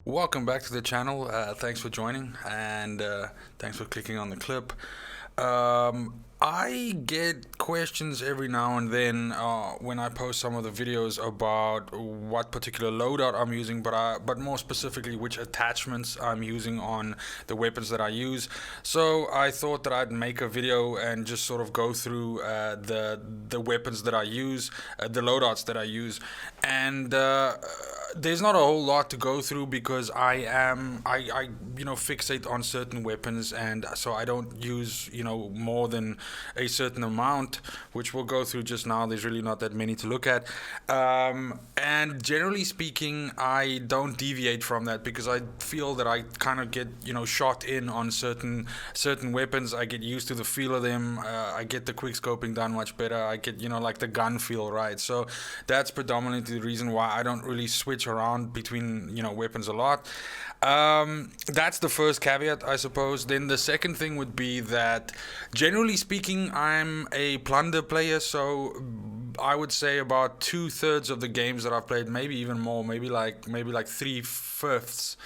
Welcome back to the channel. Thanks for joining and thanks for clicking on the clip. I get questions every now and then when I post some of the videos about what particular loadout I'm using, but more specifically which attachments I'm using on the weapons that I use. So I thought that I'd make a video and just sort of go through the weapons that I use, the loadouts that I use, and there's not a whole lot to go through because I fixate on certain weapons, and so I don't use more than a certain amount, which we'll go through just now. There's really not that many to look at, and generally speaking, I don't deviate from that because I feel that I kind of get shot in on certain weapons. I get used to the feel of them. I get the quick scoping done much better. I get like the gun feel right. So that's predominantly the reason why I don't really switch around between weapons a lot. That's the first caveat, I suppose. Then the second thing would be that generally speaking, I'm a Plunder player, so I would say about 2/3 of the games that I've played, maybe even more, maybe like 3/5.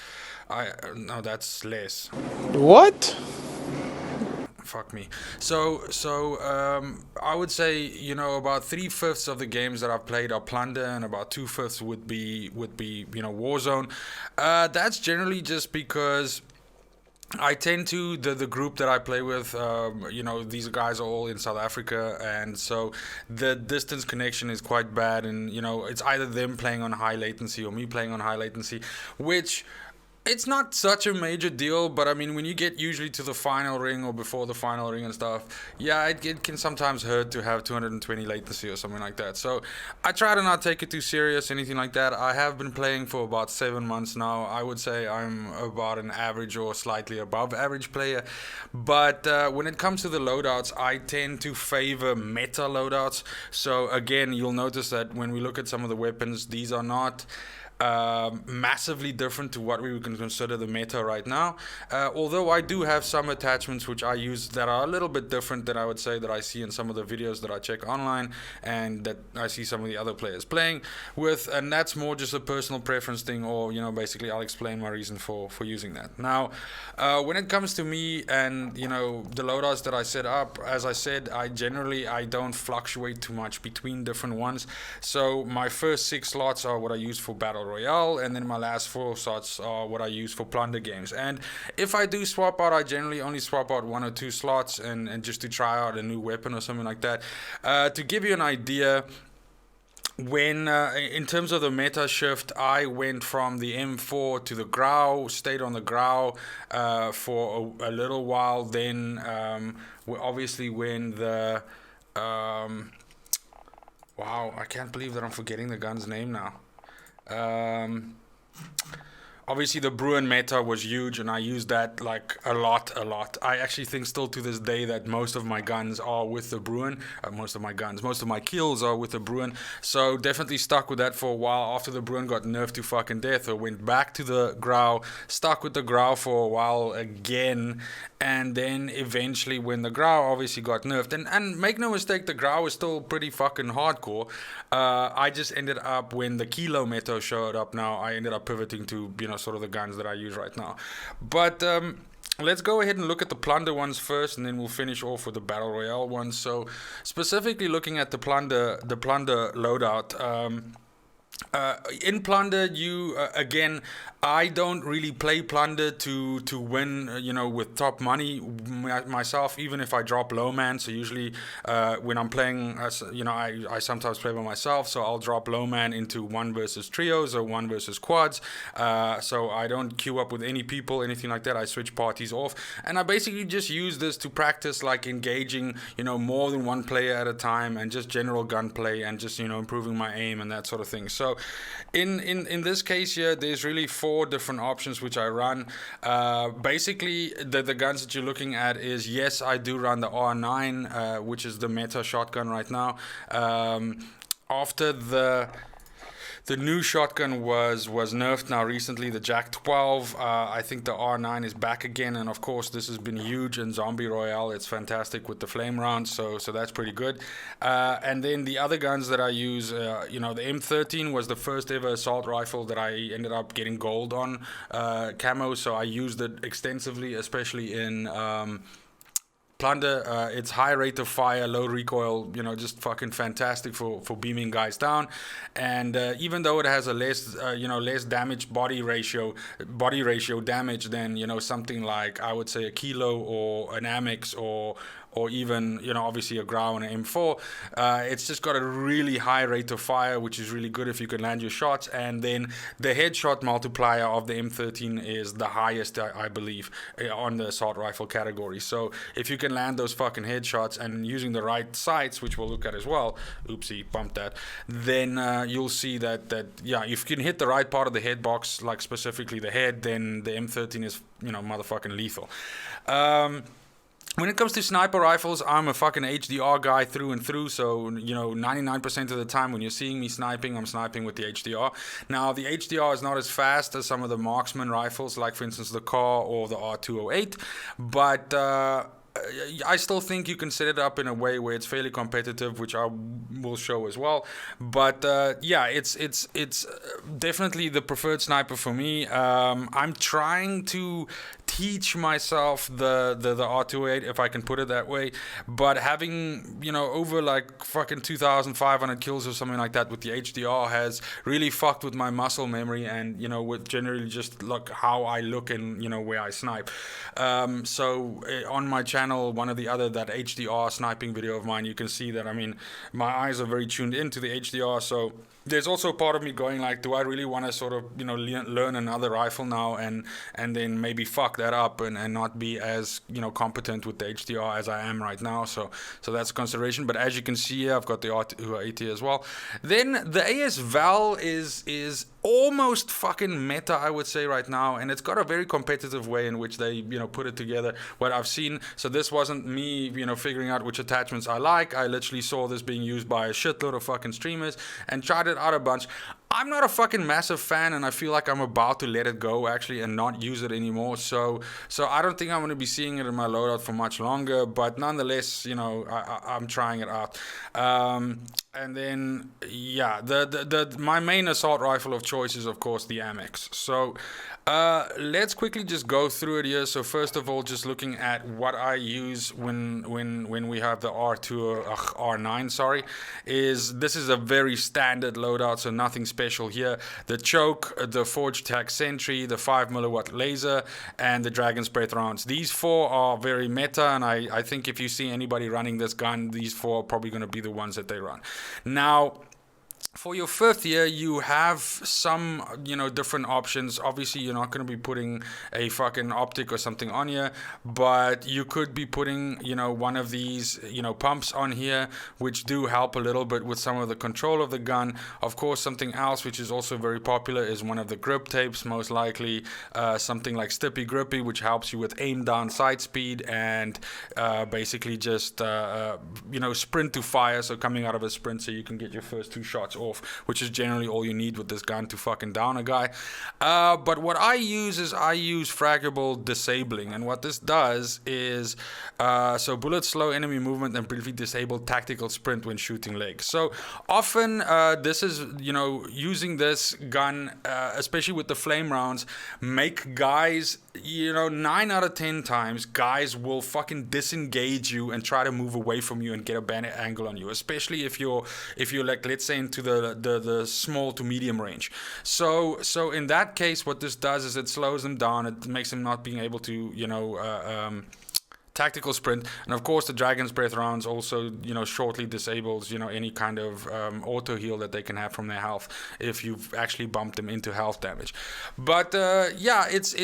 No, that's less. What? Fuck me. So I would say about 3/5 of the games that I've played are Plunder, and about 2/5 would be Warzone. That's generally just because I tend to the group that I play with. These guys are all in South Africa, and so the distance connection is quite bad, and it's either them playing on high latency or me playing on high latency, which. It's not such a major deal, but I mean, when you get usually to the final ring or before the final ring and stuff, yeah, it can sometimes hurt to have 220 latency or something like that. So I try to not take it too serious, anything like that. I have been playing for about 7 months now. I would say I'm about an average or slightly above average player. But when it comes to the loadouts, I tend to favor meta loadouts. So again, you'll notice that when we look at some of the weapons, these are not massively different to what we can consider the meta right now, although I do have some attachments which I use that are a little bit different than I would say that I see in some of the videos that I check online and that I see some of the other players playing with, and that's more just a personal preference thing, or basically I'll explain my reason for using that. Now when it comes to me and the loadouts that I set up, as I said, I don't fluctuate too much between different ones. So my first 6 slots are what I use for Battle Royale, and then my last 4 slots are what I use for Plunder games. And if I do swap out, I generally only swap out 1 or 2 slots and just to try out a new weapon or something like that. To give you an idea, when in terms of the meta shift, I went from the M4 to the Grau, stayed on the Grau for a little while. Then obviously when the wow, I can't believe that I'm forgetting the gun's name now. Obviously the Bruin meta was huge, and I used that like a lot. I actually think still to this day that most of my guns are with the Bruin. Most of my kills are with the Bruin. So definitely stuck with that for a while after the Bruin got nerfed to fucking death. I went back to the Grau, stuck with the Grau for a while again, and then eventually when the Grau obviously got nerfed, and make no mistake, the Grau is still pretty fucking hardcore. I just ended up, when the Kilo meta showed up now, I ended up pivoting to sort of the guns that I use right now. But let's go ahead and look at the Plunder ones first, and then we'll finish off with the Battle Royale ones. So specifically looking at the Plunder loadout, in Plunder, you again, I don't really play Plunder to win, with top money myself, even if I drop low man. So usually when I'm playing, I sometimes play by myself, so I'll drop low man into 1 versus trios or 1 versus quads. So I don't queue up with any people, anything like that. I switch parties off, and I basically just use this to practice like engaging, more than 1 player at a time, and just general gunplay, and just improving my aim and that sort of thing. So in this case here, there's really 4 different options which I run. Basically the guns that you're looking at is, yes, I do run the R9, which is the meta shotgun right now. After The new shotgun was nerfed now recently, the Jack 12. I think the R9 is back again, and of course this has been huge in Zombie Royale. It's fantastic with the flame rounds, so that's pretty good. And then the other guns that I use, you know, the M13 was the first ever assault rifle that I ended up getting gold on camo, so I used it extensively, especially in Plunder. It's high rate of fire, low recoil, you know, just fucking fantastic for beaming guys down. And even though it has a less, you know, less damage body ratio damage than, you know, something like, I would say, a Kilo or an Amax or even, you know, obviously a Grau and an M4. It's just got a really high rate of fire, which is really good if you can land your shots. And then the headshot multiplier of the M13 is the highest, I believe, on the assault rifle category. So if you can land those fucking headshots and using the right sights, which we'll look at as well, oopsie, bumped that, then you'll see that yeah, if you can hit the right part of the head box, like specifically the head, then the M13 is, you know, motherfucking lethal. When it comes to sniper rifles, I'm a fucking HDR guy through and through. So, you know, 99% of the time when you're seeing me sniping, I'm sniping with the HDR. Now, the HDR is not as fast as some of the marksman rifles, like for instance the CAR or the R208, but I still think you can set it up in a way where it's fairly competitive, which I will show as well. But yeah, it's definitely the preferred sniper for me. I'm trying to teach myself the R208, if I can put it that way, but having, you know, over like fucking 2,500 kills or something like that with the HDR has really fucked with my muscle memory and, you know, with generally just like how I look and, you know, where I snipe. So on my channel, one of the other, that HDR sniping video of mine, you can see that, I mean, my eyes are very tuned into the HDR, so there's also part of me going like, do I really want to sort of, you know, learn another rifle now and then maybe fuck that up and not be as, you know, competent with the HDR as I am right now. So that's a consideration. But as you can see here, I've got the R280 as well. Then the AS Val is almost fucking meta, I would say, right now, and it's got a very competitive way in which they, you know, put it together, what I've seen. So this wasn't me, you know, figuring out which attachments I like. I literally saw this being used by a shitload of fucking streamers and tried it out a bunch. I'm not a fucking massive fan, and I feel like I'm about to let it go actually and not use it anymore. So I don't think I'm going to be seeing it in my loadout for much longer, but nonetheless, you know, I'm trying it out. And then yeah, my main assault rifle of choice is of course the Amax. So let's quickly just go through it here. So first of all, just looking at what I use when we have the R9, sorry, this is a very standard loadout, so nothing special here. The choke, the Forge Tac Sentry, the 5mm laser, and the Dragon's Breath rounds. These four are very meta, and I think if you see anybody running this gun, these four are probably going to be the ones that they run. Now, for your fifth year, you have some, you know, different options. Obviously, you're not going to be putting a fucking optic or something on here, but you could be putting, you know, one of these, you know, pumps on here, which do help a little bit with some of the control of the gun. Of course, something else which is also very popular is one of the grip tapes, most likely something like Stippy Grippy, which helps you with aim down, sight speed, and basically just, you know, sprint to fire. So coming out of a sprint, so you can get your first two shots off, which is generally all you need with this gun to fucking down a guy. But what I use is fraggable disabling, and what this does is so bullets slow enemy movement and briefly disable tactical sprint when shooting legs. So often this is, you know, using this gun, especially with the flame rounds, make guys, you know, 9 out of 10 times guys will fucking disengage you and try to move away from you and get a bad angle on you, especially if you're like, let's say, into the small to medium range. So in that case, what this does is it slows them down. It makes them not being able to, you know, tactical sprint. And of course the Dragon's Breath rounds also, you know, shortly disables, you know, any kind of auto heal that they can have from their health if you've actually bumped them into health damage. But yeah, it's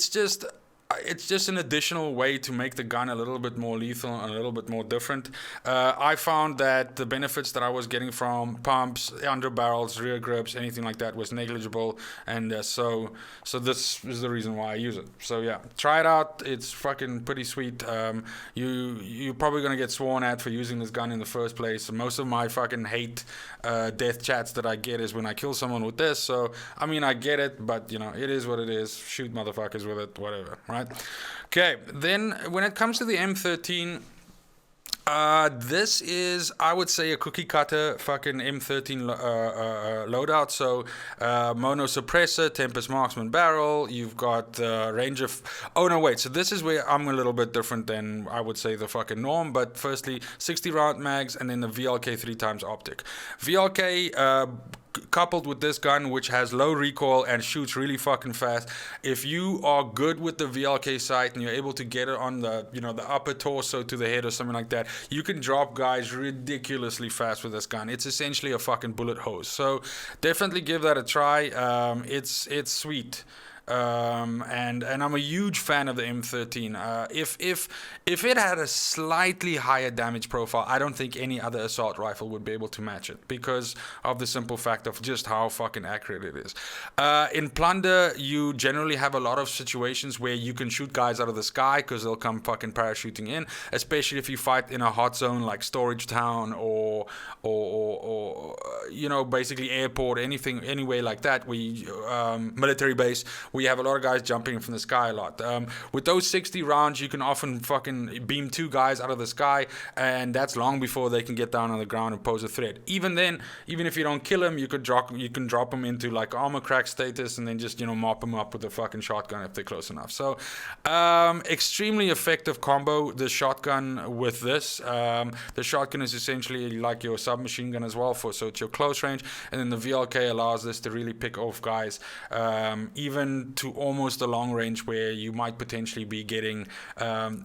just it's just an additional way to make the gun a little bit more lethal and a little bit more different. I found that the benefits that I was getting from pumps, under barrels, rear grips, anything like that was negligible, and so this is the reason why I use it. So yeah, try it out. It's fucking pretty sweet. You're probably gonna get sworn at for using this gun in the first place. Most of my fucking hate death chats that I get is when I kill someone with this. So I mean, I get it, but you know, it is what it is. Shoot motherfuckers with it, whatever, right? Okay, then when it comes to the M13, this is, I would say, a cookie cutter fucking M13 loadout. So mono suppressor, Tempest marksman barrel. You've got range of. Oh no, wait. So this is where I'm a little bit different than I would say the fucking norm. But firstly, 60 round mags, and then the VLK 3x optic. VLK. Coupled with this gun, which has low recoil and shoots really fucking fast, if you are good with the VLK sight and you're able to get it on the, you know, the upper torso to the head or something like that, you can drop guys ridiculously fast with this gun. It's essentially a fucking bullet hose. So definitely give that a try. It's sweet. And I'm a huge fan of the M13. If it had a slightly higher damage profile, I don't think any other assault rifle would be able to match it because of the simple fact of just how fucking accurate it is. In Plunder, you generally have a lot of situations where you can shoot guys out of the sky because they'll come fucking parachuting in, especially if you fight in a hot zone like Storage Town or you know, basically airport, anything, anywhere like that, where military base. We have a lot of guys jumping from the sky a lot. With those 60 rounds, you can often fucking beam 2 guys out of the sky, and that's long before they can get down on the ground and pose a threat. Even then, even if you don't kill them, you can drop them into like armor crack status, and then just, you know, mop them up with a fucking shotgun if they're close enough. So, extremely effective combo, the shotgun with this. The shotgun is essentially like your submachine gun as well, so it's your close range, and then the VLK allows this to really pick off guys, even to almost a long range where you might potentially be getting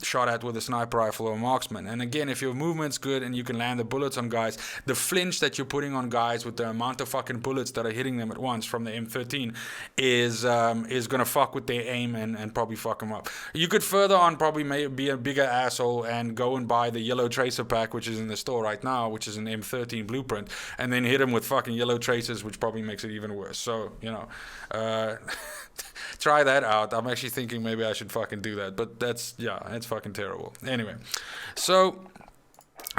shot at with a sniper rifle or a marksman. And again, if your movement's good and you can land the bullets on guys, the flinch that you're putting on guys with the amount of fucking bullets that are hitting them at once from the M13 is gonna fuck with their aim and probably fuck them up. You could further on probably be a bigger asshole and go and buy the yellow tracer pack, which is in the store right now, which is an M13 blueprint, and then hit them with fucking yellow tracers, which probably makes it even worse. So, you know, try that out. I'm actually thinking maybe I should fucking do that, but that's, yeah, it's fucking terrible. Anyway, so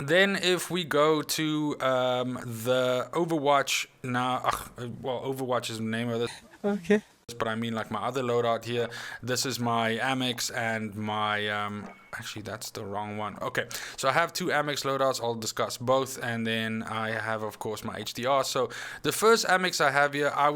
then if we go to the Overwatch now, well, Overwatch is the name of this. Okay. But I mean like my other loadout here. This is my Amax and my actually that's the wrong one. Okay, so I have 2 Amax loadouts. I'll discuss both, and then I have of course my HDR. So the first Amax I have here, I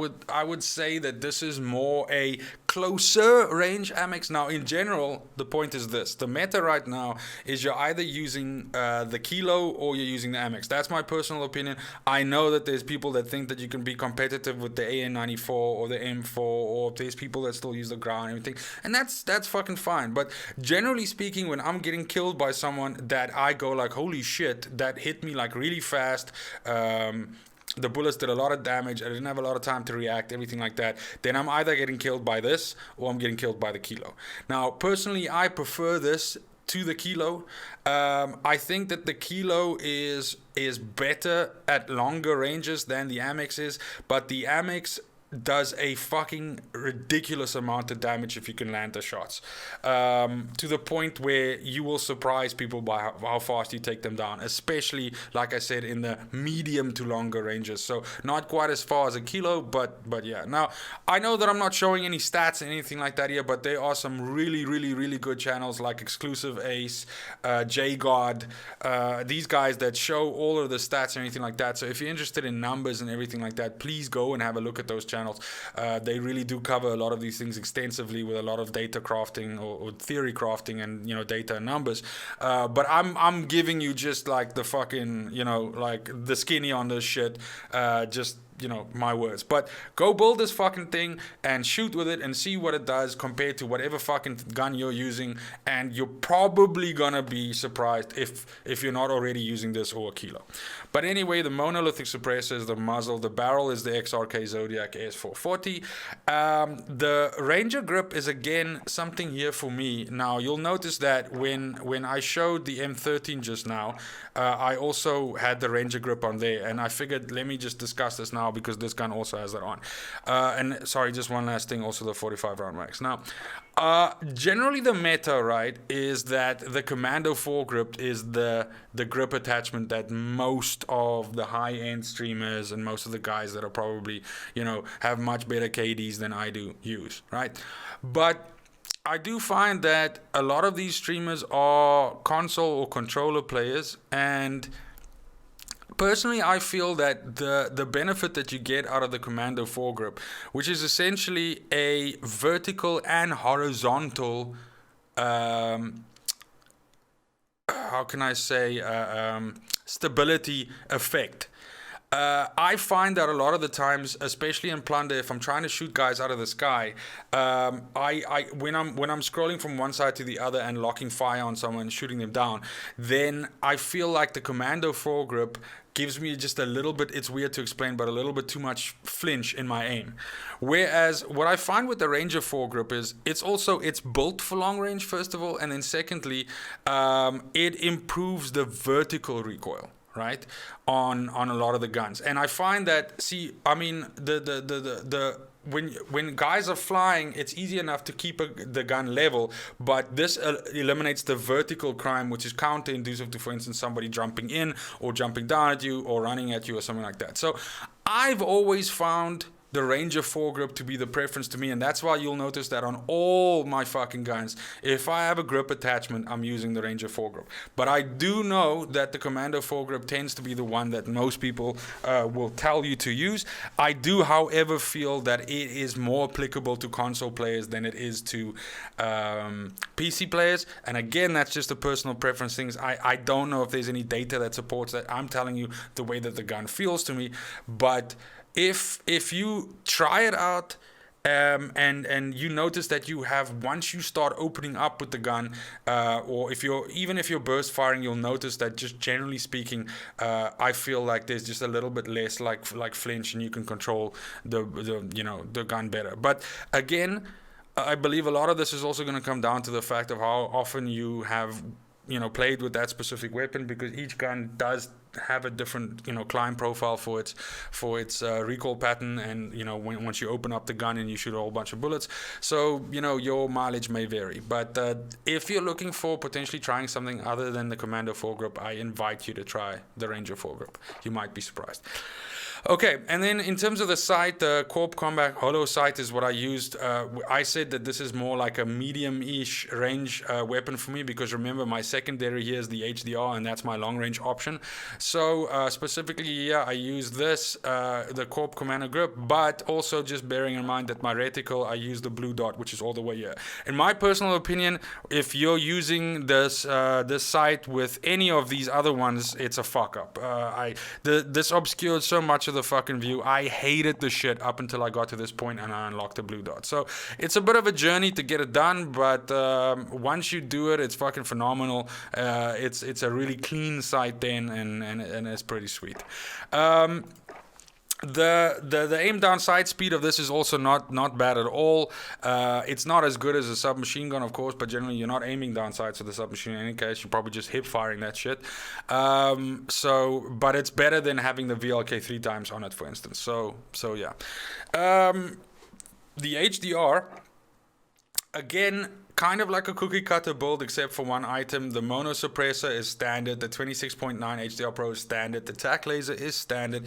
would say that this is more a closer range Amax. Now in general, the point is this: the meta right now is you're either using the Kilo or you're using the Amax. That's my personal opinion. I know that there's people that think that you can be competitive with the AN94 or the M4, or there's people that still use the ground and everything, and that's fucking fine. But generally speaking, when I'm getting killed by someone that I go like, holy shit, that hit me like really fast, the bullets did a lot of damage, I didn't have a lot of time to react, everything like that, then I'm either getting killed by this or I'm getting killed by the Kilo. Now personally, I prefer this to the Kilo. I think that the Kilo is better at longer ranges than the Amax is, but the Amax does a fucking ridiculous amount of damage if you can land the shots, to the point where you will surprise people by how fast you take them down, especially like I said in the medium to longer ranges. So not quite as far as a Kilo, but yeah. Now I know that I'm not showing any stats or anything like that here, but there are some really good channels like Exclusive Ace, JGod, these guys that show all of the stats and anything like that. So if you're interested in numbers and everything like that, please go and have a look at those channels. They really do cover a lot of these things extensively with a lot of data crafting or theory crafting and, you know, data and numbers. But I'm giving you just like the fucking, you know, like the skinny on this shit, just you know, my words. But go build this fucking thing and shoot with it and see what it does compared to whatever fucking gun you're using, and you're probably gonna be surprised if you're not already using this or a kilo. But anyway, the monolithic suppressor is the muzzle, the barrel is the XRK Zodiac S440. The Ranger grip is again something here for me. Now you'll notice that when I showed the M13 just now, I also had the Ranger grip on there, and I figured let me just discuss this now because this gun also has that on. And sorry, just one last thing, also the 45 round max. Now, generally the meta, right, is that the Commando foregrip is the grip attachment that most of the high-end streamers and most of the guys that are probably, you know, have much better KDs than I do use, right? But I do find that a lot of these streamers are console or controller players, and personally, I feel that the benefit that you get out of the Commando foregrip, which is essentially a vertical and horizontal, how can I say, stability effect. I find that a lot of the times, especially in Plunder, if I'm trying to shoot guys out of the sky, when I'm scrolling from one side to the other and locking fire on someone, shooting them down, then I feel like the Commando foregrip gives me just a little bit, it's weird to explain, but a little bit too much flinch in my aim. Whereas what I find with the Ranger foregrip is it's built for long range, first of all, and then secondly, it improves the vertical recoil, right, on a lot of the guns. And I find that, see, I mean, when guys are flying, it's easy enough to keep the gun level, but this eliminates the vertical crime, which is counterintuitive to, for instance, somebody jumping in or jumping down at you or running at you or something like that. So I've always found the Ranger foregrip to be the preference to me, and that's why you'll notice that on all my fucking guns, if I have a grip attachment, I'm using the Ranger foregrip. But I do know that the Commando foregrip tends to be the one that most people will tell you to use. I do, however, feel that it is more applicable to console players than it is to PC players, and again, that's just a personal preference things. I don't know if there's any data that supports that. I'm telling you the way that the gun feels to me, but if you try it out and you notice that you have, once you start opening up with the gun, or if you're burst firing, you'll notice that just generally speaking, I feel like there's just a little bit less like flinch, and you can control the gun better. But again, I believe a lot of this is also going to come down to the fact of how often you have played with that specific weapon, because each gun does have a different climb profile for its recoil pattern, and once you open up the gun and you shoot a whole bunch of bullets, so your mileage may vary. But if you're looking for potentially trying something other than the Commando foregrip, I invite you to try the Ranger foregrip. You might be surprised. Okay, and then in terms of the sight, the Corp Combat Holo sight is what I used. I said that this is more like a medium-ish range weapon for me, because remember, my secondary here is the HDR, and that's my long-range option. So specifically, yeah, I use this, the Corp Commander grip, but also just bearing in mind that my reticle, I use the blue dot, which is all the way here. In my personal opinion, if you're using this sight with any of these other ones, it's a fuck-up. This obscured so much of the fucking view. I hated the shit up until I got to this point and I unlocked the blue dot. So it's a bit of a journey to get it done, but once you do it, it's fucking phenomenal. It's a really clean sight then, and it's pretty sweet. The aim down sight speed of this is also not bad at all. It's not as good as a submachine gun, of course, but generally you're not aiming down sights with the submachine in any case. You're probably just hip firing that shit. But it's better than having the VLK 3 times on it, for instance. So yeah. The HDR, again, kind of like a cookie cutter build, except for one item. The mono suppressor is standard, the 26.9 HDR Pro is standard, the TAC laser is standard,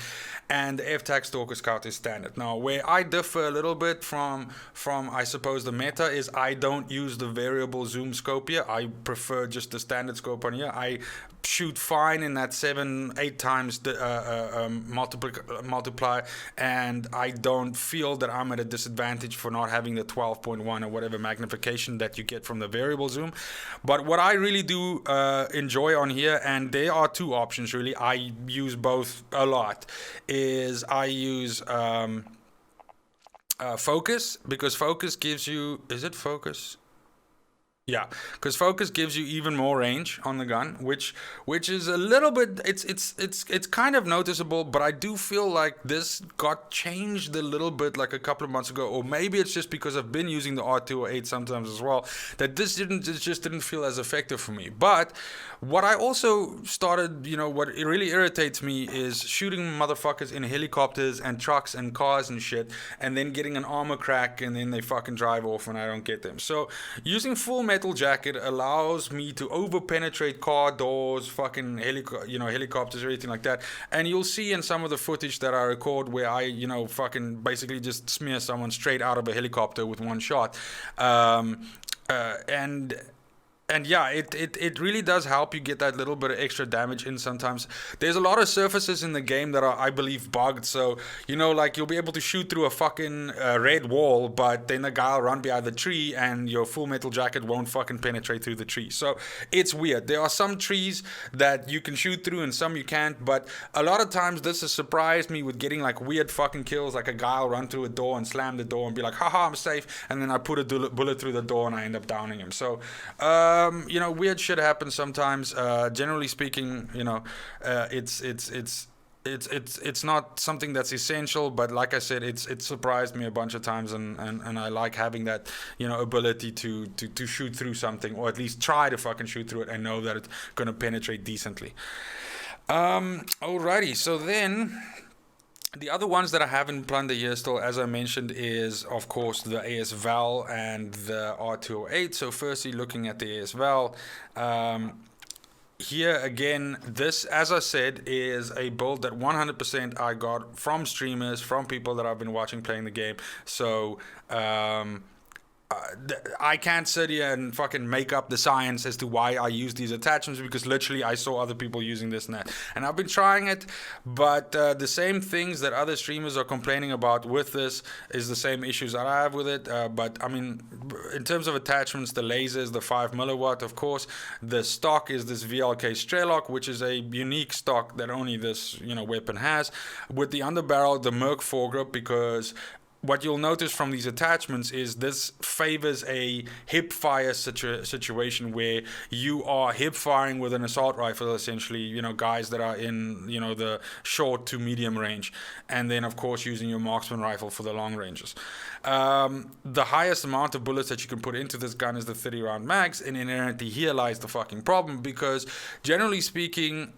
and the F-TAC Stalker Scout is standard. Now, where I differ a little bit from I suppose the meta is I don't use the variable zoom scope here. I prefer just the standard scope on here. I shoot fine in that 7-8 times multiply, and I don't feel that I'm at a disadvantage for not having the 12.1 or whatever magnification that you get from the variable zoom. But what I really do enjoy on here, and there are two options really, I use both a lot, is I use focus, because focus gives you, is it focus? Yeah, because focus gives you even more range on the gun, which is a little bit, it's kind of noticeable, but I do feel like this got changed a little bit like a couple of months ago, or maybe it's just because I've been using the R208 sometimes as well, that this just didn't feel as effective for me. But what I also started, you know, what it really irritates me is shooting motherfuckers in helicopters and trucks and cars and shit, and then getting an armor crack, and then they fucking drive off and I don't get them. So using full metal jacket allows me to over penetrate car doors, fucking helicopters, everything like that. And you'll see in some of the footage that I record where I, you know, fucking basically just smear someone straight out of a helicopter with one shot. And yeah, it really does help you get that little bit of extra damage in sometimes. There's a lot of surfaces in the game that are, I believe, bugged. So, you know, like you'll be able to shoot through a fucking red wall, but then the guy will run behind the tree and your full metal jacket won't fucking penetrate through the tree. So it's weird. There are some trees that you can shoot through and some you can't. But a lot of times this has surprised me with getting like weird fucking kills. Like a guy will run through a door and slam the door and be like, haha, I'm safe. And then I put a bullet through the door and I end up downing him. So, you know, weird shit happens sometimes. Generally speaking, you know, it's not something that's essential, but like I said, it surprised me a bunch of times, and I like having that, you know, ability to shoot through something, or at least try to fucking shoot through it and know that it's gonna penetrate decently. Alrighty, so then the other ones that I have in Plunder here still, as I mentioned, is of course the AS Val and the R208. So firstly, looking at the AS Val, here again, this, as I said, is a build that 100% I got from streamers, from people that I've been watching playing the game. So I can't sit here and fucking make up the science as to why I use these attachments, because literally I saw other people using this and that, and I've been trying it, but the same things that other streamers are complaining about with this is the same issues that I have with it. But I mean, in terms of attachments, the lasers, the 5 milliwatt, of course, the stock is this VLK Strelok, which is a unique stock that only this, you know, weapon has, with the underbarrel, the Merc foregrip, because what you'll notice from these attachments is this favors a hip fire situation where you are hip firing with an assault rifle, essentially, you know, guys that are in, you know, the short to medium range, and then of course using your marksman rifle for the long ranges. The highest amount of bullets that you can put into this gun is the 30 round mags, and inherently here lies the fucking problem, because generally speaking,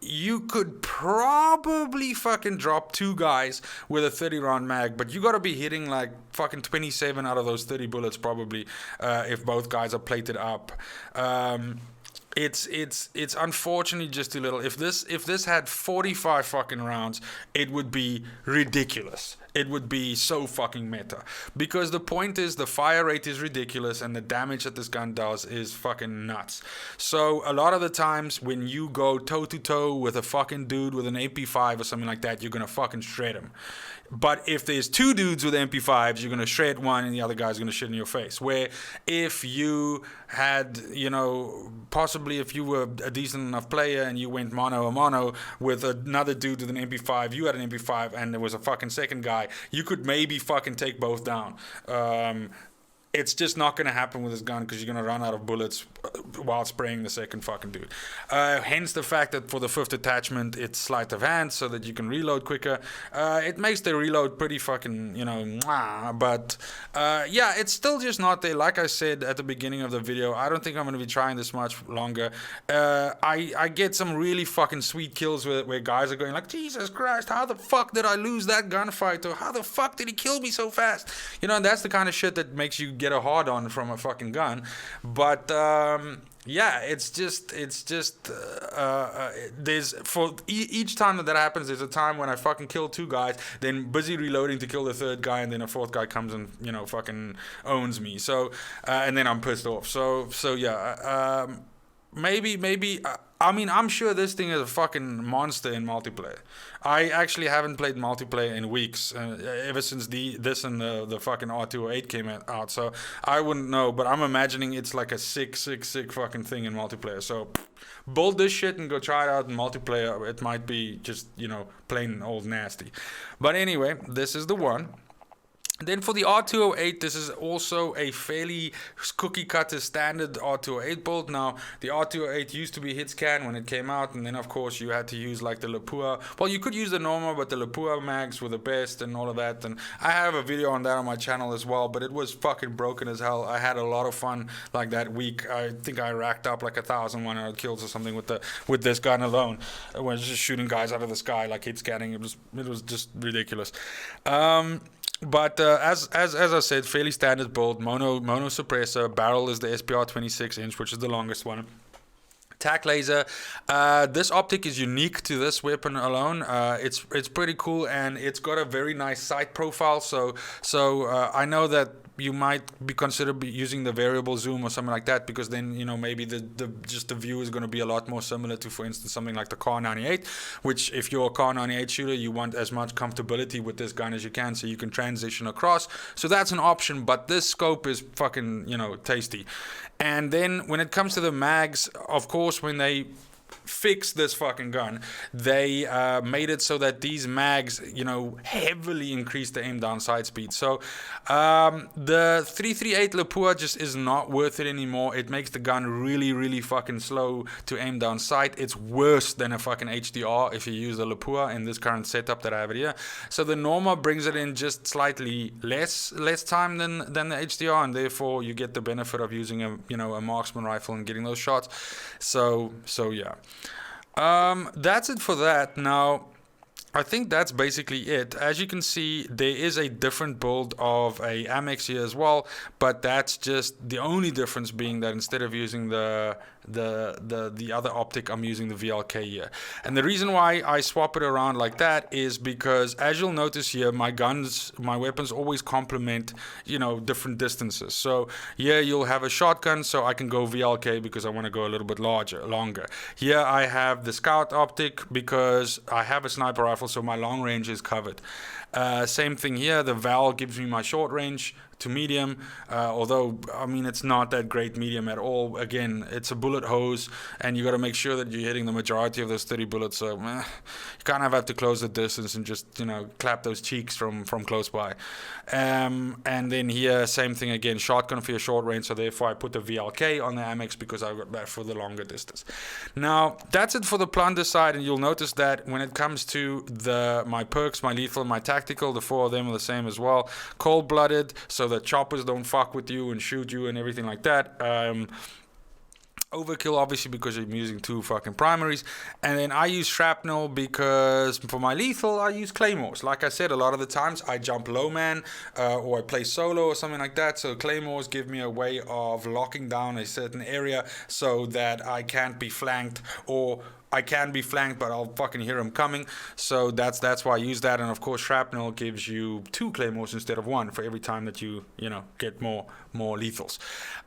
you could probably fucking drop 2 guys with a 30 round mag, but you gotta be hitting like fucking 27 out of those 30 bullets probably, if both guys are plated up. It's unfortunately just too little. If this had 45 fucking rounds, it would be ridiculous. It would be so fucking meta, because the point is the fire rate is ridiculous and the damage that this gun does is fucking nuts. So a lot of the times when you go toe to toe with a fucking dude with an MP5 or something like that, you're gonna fucking shred him. But if there's 2 dudes with MP5s, you're gonna shred one and the other guy's gonna shit in your face. Where if you had, you know, possibly if you were a decent enough player and you went mano a mano with another dude with an MP5, you had an MP5 and there was a fucking second guy, you could maybe fucking take both down. It's just not going to happen with this gun, because you're going to run out of bullets while spraying the second fucking dude. Hence the fact that for the 5th attachment, it's sleight of hand so that you can reload quicker. It makes the reload pretty fucking, you know, but yeah, it's still just not there. Like I said at the beginning of the video, I don't think I'm going to be trying this much longer. I get some really fucking sweet kills where guys are going like, Jesus Christ, how the fuck did I lose that gunfight? Or how the fuck did he kill me so fast? You know, and that's the kind of shit that makes you get a hard on from a fucking gun. But yeah, it's just there's for each time that happens, there's a time when I fucking kill 2 guys, then busy reloading to kill the 3rd guy, and then a 4th guy comes and, you know, fucking owns me. So and then I'm pissed off. So yeah, maybe. I mean, I'm sure this thing is a fucking monster in multiplayer. I actually haven't played multiplayer in weeks, ever since this and the fucking R208 came out. So I wouldn't know, but I'm imagining it's like a sick fucking thing in multiplayer. So build this shit and go try it out in multiplayer. It might be just, you know, plain old nasty. But anyway, this is the one. Then for the R208, this is also a fairly cookie cutter standard R208 build. Now, the R208 used to be hit scan when it came out, and then of course you had to use like the Lapua. Well, you could use the normal, but the Lapua mags were the best and all of that. And I have a video on that on my channel as well, but it was fucking broken as hell. I had a lot of fun like that week. I think I racked up like 1,100 kills or something with this gun alone. I was just shooting guys out of the sky, like hit scanning. It was just ridiculous. But as I said, fairly standard build, mono suppressor, barrel is the SPR 26-inch, which is the longest one. Tac laser. This optic is unique to this weapon alone. It's pretty cool, and it's got a very nice sight profile. So I know that you might be considered using the variable zoom or something like that, because then, you know, maybe the view is going to be a lot more similar to, for instance, something like the R98, which if you're a R98 shooter, you want as much comfortability with this gun as you can, so you can transition across. So that's an option, but this scope is fucking, you know, tasty. And then when it comes to the mags, of course, when they fixed this fucking gun, they made it so that these mags, you know, heavily increase the aim down sight speed. So the 338 Lapua just is not worth it anymore. It makes the gun really fucking slow to aim down sight. It's worse than a fucking HDR if you use the Lapua in this current setup that I have here. So the Norma brings it in just slightly less time than the HDR, and therefore you get the benefit of using a marksman rifle and getting those shots. So yeah. That's it for that. Now, I think that's basically it. As you can see, there is a different build of a Amax here as well, but that's just the only difference being that instead of using the other optic, I'm using the VLK here. And the reason why I swap it around like that is because, as you'll notice here, my weapons always complement, you know, different distances. So here you'll have a shotgun, so I can go VLK because I want to go a little bit longer. Here I have the scout optic because I have a sniper rifle, so my long range is covered. Same thing here, the Val gives me my short range to medium, although I mean it's not that great medium at all. Again, it's a bullet hose, and you got to make sure that you're hitting the majority of those 30 bullets. So you kind of have to close the distance and just, you know, clap those cheeks from close by. And then here, same thing again, shotgun for your short range. So therefore, I put the VLK on the Amax because I got that for the longer distance. Now that's it for the Plunder side, and you'll notice that when it comes to my perks, my lethal, my tactical, the 4 of them are the same as well. Cold-blooded, so that choppers don't fuck with you and shoot you and everything like that. Overkill, obviously, because I'm using 2 fucking primaries. And then I use shrapnel because for my lethal, I use claymores. Like I said, a lot of the times I jump low man or I play solo or something like that. So claymores give me a way of locking down a certain area so that I can't be flanked, or I can be flanked, but I'll fucking hear him coming. So that's why I use that. And of course, shrapnel gives you 2 claymores instead of 1 for every time that you get more lethals.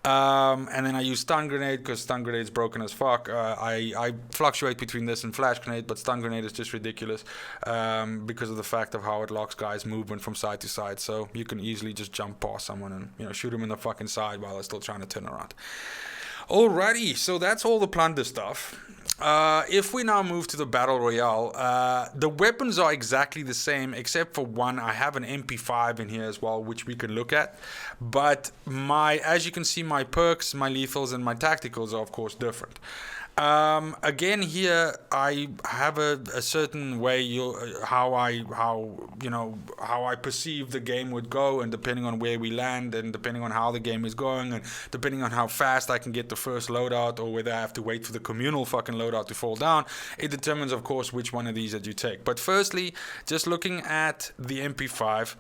And then I use stun grenade because stun grenade is broken as fuck. I fluctuate between this and flash grenade, but stun grenade is just ridiculous because of the fact of how it locks guys' movement from side to side. So you can easily just jump past someone and shoot them in the fucking side while they're still trying to turn around. Alrighty, so that's all the Plunder stuff. If we now move to the Battle Royale, the weapons are exactly the same except for one. I have an MP5 in here as well, which we can look at. But as you can see, my perks, my lethals, and my tacticals are of course different. Again, here I have a certain way how I perceive the game would go, and depending on where we land, and depending on how the game is going, and depending on how fast I can get the first loadout, or whether I have to wait for the communal fucking loadout to fall down, it determines, of course, which one of these that you take. But firstly, just looking at the MP5.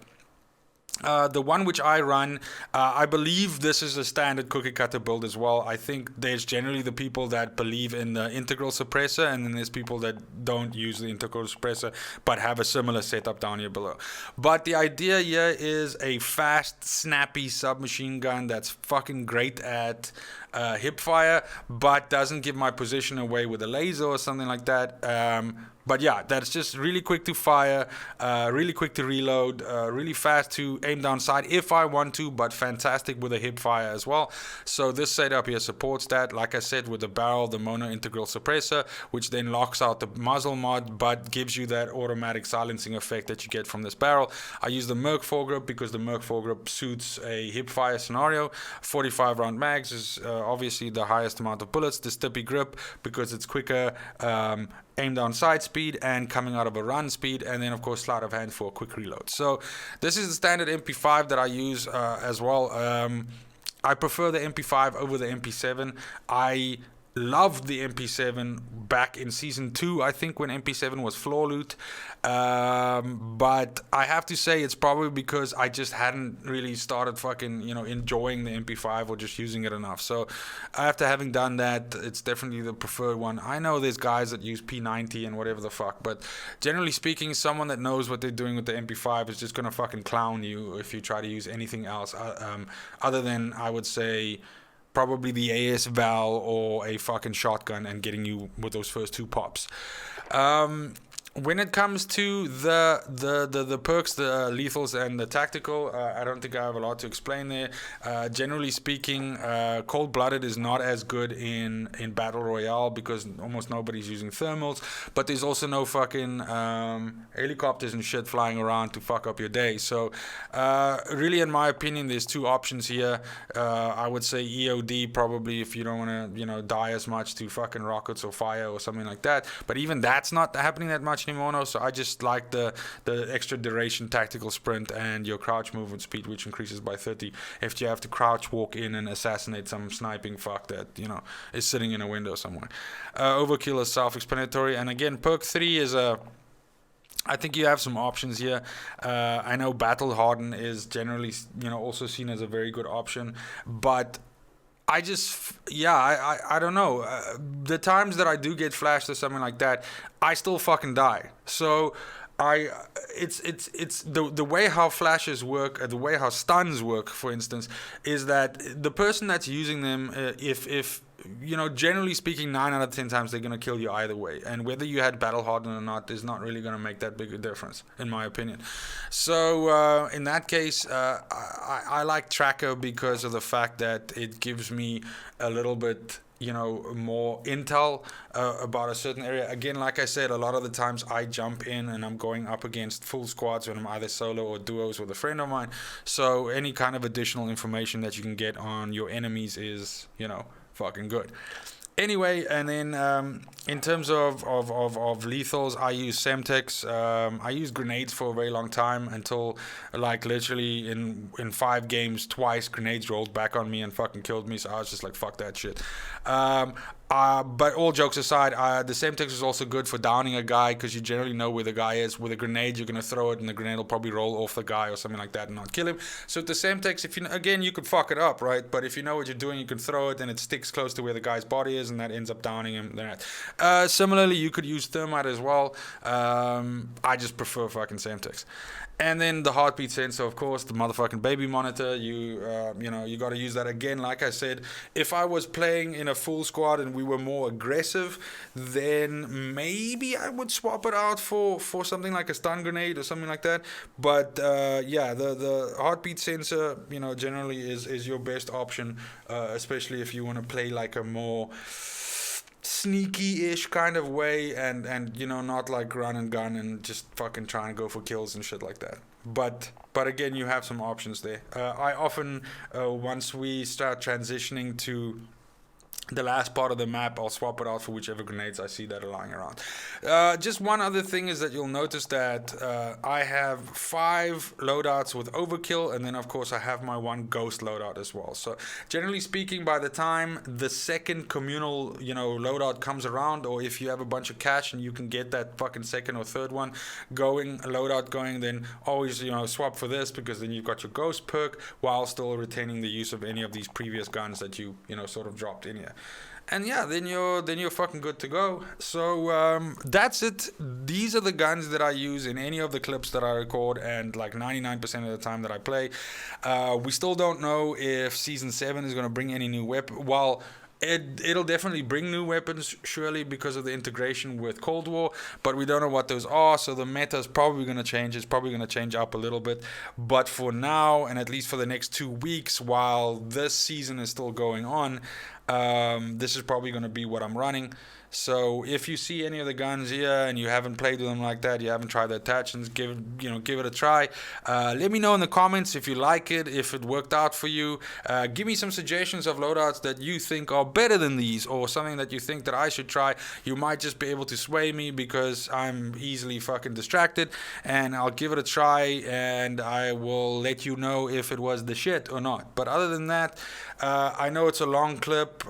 The one which I run, I believe this is a standard cookie cutter build as well. I think there's generally the people that believe in the integral suppressor, and then there's people that don't use the integral suppressor but have a similar setup down here below. But the idea here is a fast, snappy submachine gun that's fucking great at hip fire, but doesn't give my position away with a laser or something like that. But yeah, that's just really quick to fire, really quick to reload, really fast to aim down sight if I want to, but fantastic with a hip fire as well. So this setup here supports that, like I said, with the barrel, the mono integral suppressor, which then locks out the muzzle mod, but gives you that automatic silencing effect that you get from this barrel. I use the Merc foregrip because the Merc foregrip suits a hip fire scenario. 45 round mags is obviously the highest amount of bullets. The Stippy grip because it's quicker, aim down sight speed and coming out of a run speed, and then of course sleight of hand for a quick reload. So this is the standard MP5 that I use as well. I prefer the MP5 over the MP7. I loved the MP7 back in season 2, I think, when MP7 was floor loot, but I have to say it's probably because I just hadn't really started fucking, you know, enjoying the MP5 or just using it enough. So after having done that, it's definitely the preferred one. I know there's guys that use P90 and whatever the fuck, but generally speaking, someone that knows what they're doing with the MP5 is just gonna fucking clown you if you try to use anything else other than, I would say, probably the AS Val or a fucking shotgun and getting you with those first 2 pops. When it comes to the perks, the lethals and the tactical, I don't think I have a lot to explain there. Generally speaking, cold-blooded is not as good in Battle Royale because almost nobody's using thermals, but there's also no fucking helicopters and shit flying around to fuck up your day. So really, in my opinion, there's 2 options here. I would say EOD probably if you don't want to, you know, die as much to fucking rockets or fire or something like that. But even that's not happening that much anymore now, so I just like the extra duration tactical sprint and your crouch movement speed, which increases by 30 if you have to crouch walk in and assassinate some sniping fuck that, you know, is sitting in a window somewhere. Overkill is self-explanatory, and again, perk 3 is I think you have some options here. I know Battle Harden is generally, you know, also seen as a very good option, but I just, yeah, I don't know. The times that I do get flashed or something like that, I still fucking die. So it's the way how flashes work, the way how stuns work, for instance, is that the person that's using them, if you know, generally speaking, 9 out of 10 times they're gonna kill you either way, and whether you had battle hardened or not is not really gonna make that big a difference, in my opinion. So in that case, I like Tracker because of the fact that it gives me a little bit, you know, more intel about a certain area. Again, like I said, a lot of the times I jump in and I'm going up against full squads when I'm either solo or duos with a friend of mine. So any kind of additional information that you can get on your enemies is, you know, fucking good. Anyway, and then in terms of lethals, I use Semtex. I used grenades for a very long time until, like, literally in 5 games, twice grenades rolled back on me and fucking killed me. So I was just like, fuck that shit. But all jokes aside, the Semtex is also good for downing a guy because you generally know where the guy is. With a grenade, you're going to throw it and the grenade will probably roll off the guy or something like that and not kill him. So with the Semtex, if you, again, you could fuck it up, right? But if you know what you're doing, you can throw it and it sticks close to where the guy's body is and that ends up downing him. Similarly, you could use Thermite as well. I just prefer fucking Semtex. And then the heartbeat sensor, of course, the motherfucking baby monitor. You know, you got to use that again. Like I said, if I was playing in a full squad and we were more aggressive, then maybe I would swap it out for something like a stun grenade or something like that. But yeah, the heartbeat sensor, you know, generally is your best option, especially if you want to play like a more sneaky-ish kind of way and you know, not like run and gun and just fucking trying to go for kills and shit like that. But again, you have some options there. I often once we start transitioning to the last part of the map, I'll swap it out for whichever grenades I see that are lying around. Just one other thing is that you'll notice that I have 5 loadouts with overkill, and then of course I have my 1 ghost loadout as well. So generally speaking, by the time the second communal, you know, loadout comes around, or if you have a bunch of cash and you can get that fucking second or third one going, loadout going, then always, you know, swap for this, because then you've got your ghost perk while still retaining the use of any of these previous guns that you know, sort of dropped in here. And yeah, then you're fucking good to go. So that's it. These are the guns that I use in any of the clips that I record, and like 99% of the time that I play. We still don't know if Season 7 is going to bring any new weapon. Well, it'll definitely bring new weapons, surely, because of the integration with Cold War, but we don't know what those are, so the meta is probably going to change. It's probably going to change up a little bit, but for now, and at least for the next 2 weeks while this season is still going on, this is probably going to be what I'm running. So if you see any of the guns here and you haven't played with them like that, you haven't tried the attachments, give it a try. Let me know in the comments if you like it, if it worked out for you. Give me some suggestions of loadouts that you think are better than these, or something that you think that I should try. You might just be able to sway me because I'm easily fucking distracted, and I'll give it a try and I will let you know if it was the shit or not. But other than that, I know it's a long clip.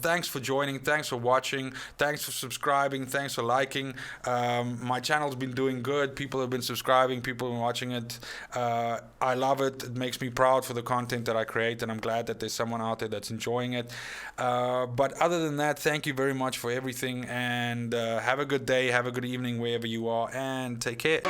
Thanks for joining, thanks for watching, thanks for subscribing, thanks for liking. My channel's been doing good. People have been subscribing, people have been watching it. I love it. It makes me proud for the content that I create, and I'm glad that there's someone out there that's enjoying it. But other than that, thank you very much for everything, and have a good day, have a good evening wherever you are, and take care.